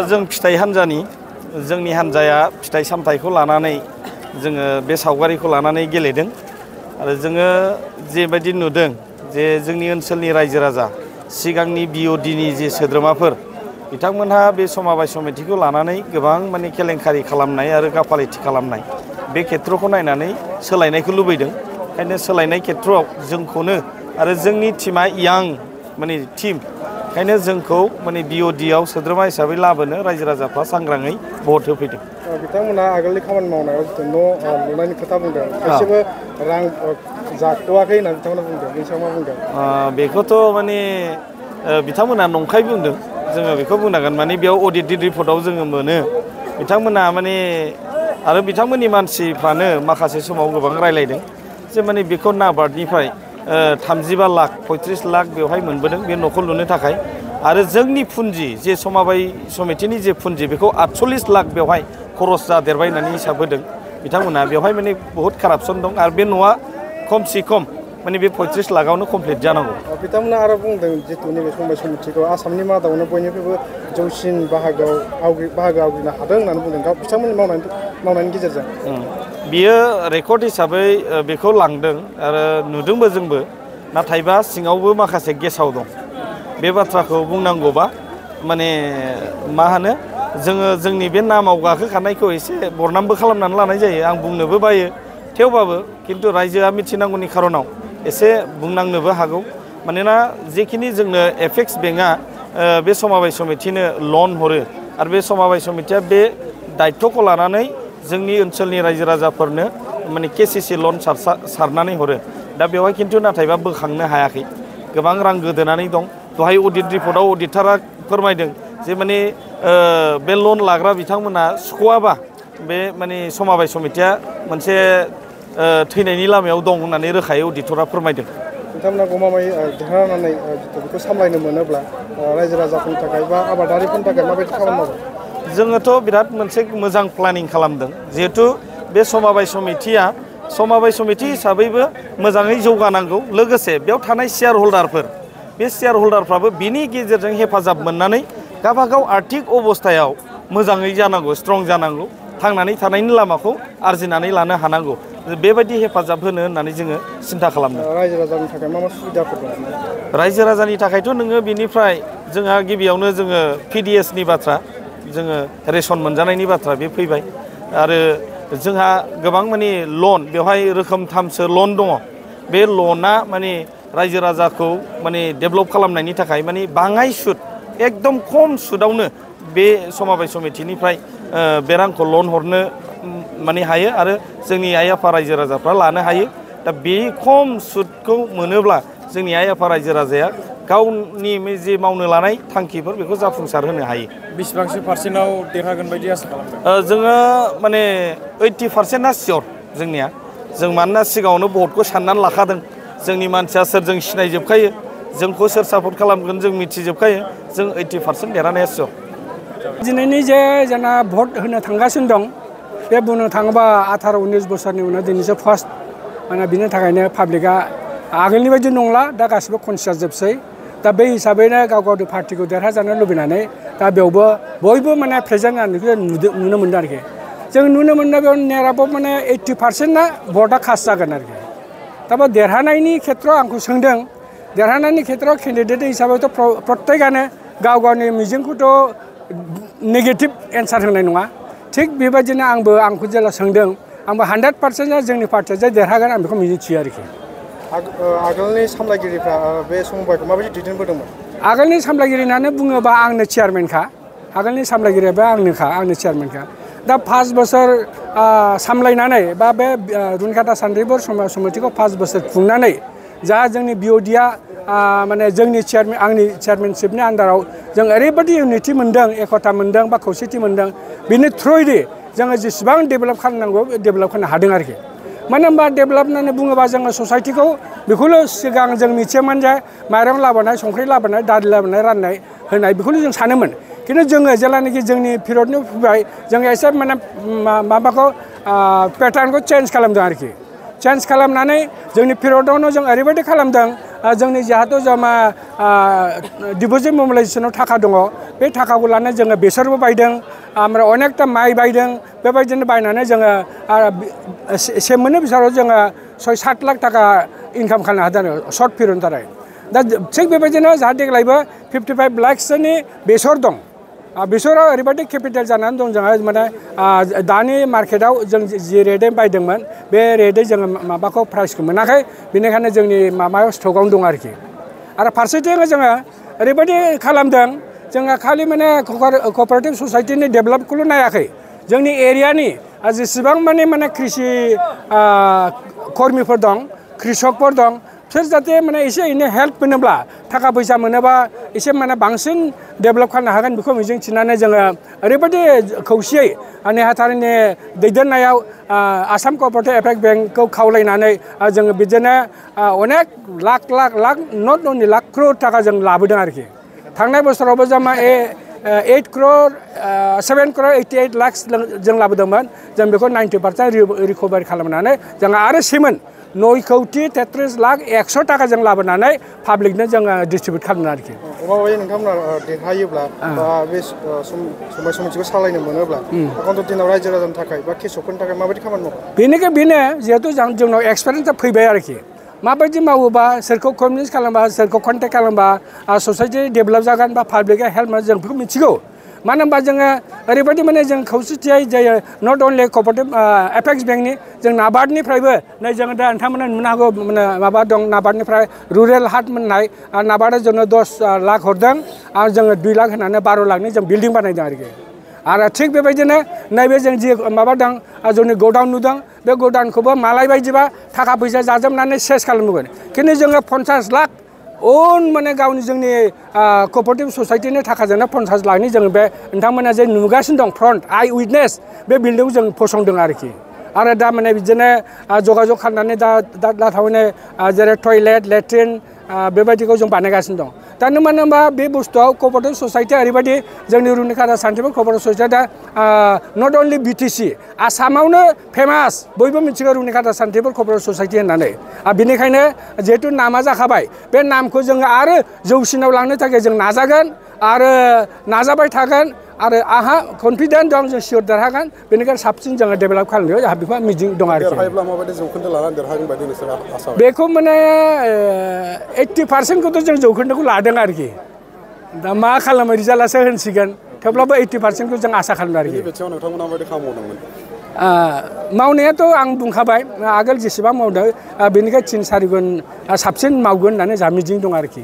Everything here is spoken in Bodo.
जों फिथाइ हान्जानि जोंनि हान्जाया फिथाइ सामथाइखौ लानानै जोङो बे सावगारिखौ लानानै गेलेदों आरो जोङो जेबायदि नुदों जे जोंनि ओनसोलनि रायजो राजा सिगांनि बिअडिनि जे सोद्रोमाफोर बिथांमोनहा बे समाबाय समितिखौ लानानै गोबां माने केलेंकारि खालामनाय आरो गाफालिथि खालामनाय बे खेत्रखौ नायनानै सोलायनायखौ लुबैदों। ओंखायनो सोलायनाय खेत्रआव जोंखौनो आरो जोंनि टीमा यां माने टीम ओंखायनो जोंखौ माने बिअडिआव सोद्रोमा हिसाबै लाबोनो रायजो राजाफ्रा सांग्राङै भट होफैदों। बिथांमोना आगोलनि खामानि मावनायाव जितु न' लुनायनि खोथा बुंदों खायसेबो रां जाथ'वाखै होनना बिथांमोना बुंदों बेनि सायाव मा बुंदों? बेखौथ' माने बिथांमोना नंखाय बुंदों जोङो बेखौ बुंनांगोन माने बेयाव अडिट रिपर्टआव जोङो मोनो बिथांमोना माने आरो बिथांमोननि मानसिफ्रानो माखासे समाव गोबां रायलायदों जे माने बेखौ नाबार्डनिफ्राय 35 लाख 35 लाख बेवहाय मोनबोदों बे न'खौ लुनो थाखाय आरो जोंनि फुन्जि जे समाबाय समितिनि जे फुन्जि बेखौ 48 लाख बेवहाय खरस जादेरबाय होननानै हिसाब होदों बिथांमोना बेवहाय माने बहुद कारापसन दं आरो बे न'आ खमसे खम माने बे 35 लाखआवनो कमप्लिट जानांगौ। बिथांमोना आरो बुंदों जितु नैबे समाबाय समितिखौ आसामनि मादावनो बयनिख्रुइबो जौसिन बाहागो आवग्रिनो हादों होननानै बुंदों बिथांमोननि मावनायनि गेजेरजों। बियो रेकर्ड हिसाबै बेखौ लांदों आरो नुदोंबो जोंबो नाथायबा सिङावबो माखासे गेसाव दं बे बाथ्राखौ बुंनांगौबा माने मा होनो जोङो जोंनि बे नामाव गाखोखानायखौ एसे बरनामबो खालामनानै लानाय जायो आं बुंनोबो बायो थेवबाबो खिन्थु रायजोआ मिथिनांगौनि खारनाव एसे बुंनांनोबो हागौ मानोना जेखिनि जोंनो एपेक्स बेंकआ बे समाबाय समितिनो लन हरो आरो बे समाबाय समितिया बे दायित्वखौ लानानै जोंनि ओनसोलनि रायजो राजाफोरनो माने केसिसि लन सारनानै हरो दा बेवहाय खिन्थु नाथायबा बोखांनो हायाखै गोबां रां गोदोनानै दं। दहाय अडिट रिपर्टआव अडिटारा फोरमायदों जे माने बे लन लाग्रा बिथांमोना सुख'आबा बे माने समाबाय समितिया मोनसे थैनायनि लामायाव दं होननानै रोखायै अडिटरा फोरमायदों। बिथांमोना गमामायै देरहानानै बेखौ सामलायनो मोनोब्ला रायजो राजाफोरनि थाखाय बा आबादारिफोरनि थाखाय माबायदि खामानि मावो? जोङोथ' बिराद मोनसे मोजां प्लानिं खालामदों जिहेथु बे समाबाय समिति हिसाबैबो मोजाङै जौगानांगौ लोगोसे बेयाव थानाय शेयार हल्डारफोर बे शेयार हल्डारफ्राबो बिनि गेजेरजों हेफाजाब मोननानै गावबागाव आर्थिक अबस्थायाव मोजाङै जानांगौ स्ट्रं जानांगौ थांनानै थानायनि लामाखौ आरजिनानै लानो हानांगौ बेबायदि हेफाजाब होनो होननानै जोङो सिन्था खालामदों। रायजो राजानि थाखाय मा सुबिदाफोर दं? रायजो राजानि थाखायथ' नोङो बिनिफ्राय जोंहा गिबियावनो जोङो PDSनि बाथ्रा जोङो रेसन मोनजानायनि बाथ्रा बे फैबाय आरो जोंहा गोबां माने लन बेवहाय रोखोमथामसो लन दङ बे लना माने रायजो राजाखौ माने डेभेलप खालामनायनि थाखाय माने बाङाय सुद एकदम खम सुदावनो बे समाबाय समितिनिफ्राय बे रांखौ लन हरनो माने हायो आरो जोंनि आइ आफा रायजो राजाफ्रा लानो हायो दा बे खम सुदखौ मोनोब्ला जोंनि आइ आफा रायजो राजाया गावनि जि मावनो लानाय थांखिफोर बेखौ जाफुंसार होनो हायो। बेसेबांसो पार्सेन्टआव देरहागोन बायदि आसा खालामदों? जोङो माने 80%आ सियर जोंनिया। जों मानोना सिगाङावनो भटखौ साननानै लाखादों। जोंनि मानसिया सोरजों सिनायजोबखायो, जोंखौ सोर सापर्ट खालामगोन जों मिथिजोबखायो। जों 80% देरहानाया सियर। दिनैनि जे जोंना भट होनो थांगासिनो दं, बे बुंनो थाङोबा 18-19 बोसोरनि उनाव दिनैसो फार्स्ट माने बिनि थाखायनो पाब्लिकआ आगोलनि बायदि नंला, दा गासिबो कनसियास जोबसै। दा बे हिसाबैनो गाव गावनि पार्टिखौ देरहाजानो लुबैनानै दा बेयावबो बयबो माने प्रेजेन्ट जानायखौ नुनो मोनदों आरोखि। जों नुनो मोनदों बेयाव नेराबाव माने 80%ना भटआ कास्ट जागोन आरोखि। दा बे देरहानायनि खेथ्रआव आंखौ सोंदों, देरहानायनि खेथ्रआव केन्डिडेट हिसाबैथ' प्रत्येकआनो गाव गावनि मिजिंखौथ' नेगेटिभ एन्सार होनाय नङा। थिग बेबायदिनो आंखौ जेला सोंदों, आंबो 100%आ जोंनि पार्टिया जे देरहागोन आं बेखौ मिजिंथियो आरोखि। आगोलनि सामलायगिरिफ्रा बे समबायखौ माबायदि दैदेनबोदोंमोन? आगोलनि सामलायगिरि होननानै बुङोबा आंनो चेयारमेनखा। आगोलनि सामलायगिरियाबो आंनो चेयारमेनखा। दा 5 बोसोर सामलायनानै बा बे रुनिकाटा सान्थ्रिफोर समितिखौ 5 बोसोर खुंनानै जा जोंनि बिअडिआ माने जोंनि आंनि चेयारमेनशिपनि आन्दाराव जों ओरैबायदि इउनिटि मोन्दों, एकता मोन्दों बा खौसेथि मोन्दों, बिनि थ्रुयै जोङो जेसेबां डेभेलप खालामनांगौ डेभेलप खालामनो हादों आरोखि। मानो होनबा डेभेलप होननानै बुङोबा जोङो ससाइटिखौ बेखौल' सिगां जों मिथियोमोन जे माइरं लाबोनाय, संख्रि लाबोनाय, दालि लाबोनाय, राननाय होनाय बेखौल' जों सानोमोन। खिन्थु जोङो जेब्लानाखि जोंनि पिरियडनि फैबाय, जोङो एसे माने माबाखौ पेटार्नखौ चेन्ज खालामदों आरोखि। चेन्ज खालामनानै जोंनि पिरियडआवनो जों ओरैबायदि खालामदों, जोंनि जिहेथु जोंहा डिप'जिट मबिलाइजेसनाव थाखा दङ, बे थाखाखौ लानानै जोङो बेसरबो बायदों, ओमफ्राय अनेकथा माइ बायदों। बेबायदिनो बायनानै जोङो से मोननै बोसोराव जोङो 6-7 लाख थाखा इनकाम खालामनो हादों आरो सर्ट पिरियडनि थाखाय। दा थिग बेबायदिनो जाहा देग्लायबो 55 लाखसोनि बेसर दं। बेसराव ओरैबायदि केपिटेल जानानै दं जोंहा माने दानि मार्केटआव जों जि रेटै बायदोंमोन बे रेटै जोङो माबाखौ प्राइसखौ मोनाखै, बेनिखायनो जोंनि माबायाव स्टकआवनो दं आरोखि। आरो फारसेथिं जोङो ओरैबायदि खालामदों, जोङो खालि माने क'अपारेटिभ ससाइटिनि डेभेलपखौल' नायाखै, जोंनि एरियानि जेसेबां माने कृषि कर्मिफोर दं, कृषकफोर दं, बिसोर जाहाथे माने एसे एनै हेल्प मोनोब्ला, थाखा फैसा मोनोबा एसे माने बांसिन डेभेलप खालामनो हागोन बेखौ मिजिंथिनानै जोङो ओरैबायदि खौसेयै नेहाथारिनि दैदेननायाव आसाम क'अपारेटिभ एपेक्स बेंकखौ खावलायनानै जोङो बिदिनो अनेक लाख नट अनलि लाख क्र'र थाखा जों लाबोदों आरोखि। थांनाय बोसोरावबो जोंहा 7 crore 88 lakhs जों लाबोदोंमोन। जों बेखौ 90% रिकभारि खालामनानै जोङो आरो 9 कोटी 33 लाख 100 थाखा जों लाबोनानै पाब्लिकनो जोङो डिस्ट्रिबिउट खालामदों आरोखि। माबायदि नोंथांमोना देरहायोब्ला बा बे समबाय समितिखौ सालायनो मोनोब्ला आगान्थु दिनाव रायजो राजानि थाखाय बा कृषकफोरनि थाखाय माबायदि खामानि मावगोन? बेनो जिहेतु जोंनाव एक्सपिरियेन्सआ फैबाय आरोखि। माबायदि मावोबा, सोरखौ कनभिन्स खालामबा, सोरखौ कन्टेक्ट खालामबा ससाइटि डेभेलप जागोन बा पाब्लिकआ हेल्प मोनो, जों बेखौ मिथिगौ। मानो होनबा जोङो ओरैबायदि माने जों खौसेथियै जायो, नट अनलि क'अपारेटिभ एपेक्स बेंकनि, जों नाबार्डनिफ्रायबो नै जोङो दा नोंथांमोना नुनो हागौ माने माबा दं नाबार्डनिफ्राय रुरेल हाट मोननाय, नाबार्डआ जोंनो 10 लाख हरदों आरो जोङो 2 लाख होनानै 12 लाखनि जों बिल्डिं बानायदों आरोखि। आरो थिग बेबायदिनो नैबे जों जि माबा दं जोंनि गडाउन नुदों, बे गडाउनखौबो मालाय बायदिबा थाखा फैसा जाजोबनानै सेस खालामगोन। खिन्थु जोङो 50 लाख माने गावनि जोंनि क'अपारेटिभ ससाइटिनि थाखाजोंनो 50 लाखनि जों बे नोंथांमोना जे नुगासिनो दं फ्रन्ट आइ उइटनेस बे बिल्डिंखौ जों फसंदों आरोखि। आरो दा माने बिदिनो जगाजग खालामनानै दा थारमाने जेरै टयलेट, लेट्रिन बेबायदिखौ जों बानायगासिनो दं। दा मानो होनबा बे बुस्थुआव क'अपारेटिभ ससाइटिया ओरैबायदि जोंनि रुनिकाटा सान्थिपुर क'अपारेटिभ ससाइटिया नट अनलि बिटिसि आसामावनो फेमास, बयबो मिथिगौ रुनिकाटा सान्थिपुर क'अपारेटिभ ससाइटि होननानै। बेनिखायनो जिहेतु नामा जाखाबाय, बे नामखौ जोङो आरो जौसिनाव लांनो थाखाय जों नाजागोन आरो नाजाबाय थागोन। आरो आंहा कनफिडेन्ट दं जों सियर देरहागोन, बेनिखायनो साबसिन जोङो डेभेलप खालामनायाव जोंहा बेखौ मिजिं दं आरोखि। देरहायोब्ला माबायदि जौखोन्दो लानानै देरहागोन बायदि नोंसोर आसा? बेखौ माने 80%खौथ' जों जौखोन्दोखौ लादों आरोखि। दा मा खालामो रिजाल्टआसो होनसिगोन, थेवब्लाबो 80%खौ जों आसा खालामदों आरोखि। बेनि बिथिङाव नोंथांमोना माबायदि खामानि मावदोंमोन? मावनायाथ' आं बुंखाबाय, आगोल जेसेबां मावदों बेनिफ्राय 3-4 गुन साबसिन मावगोन होननानै जोंहा मिजिं दं आरोखि।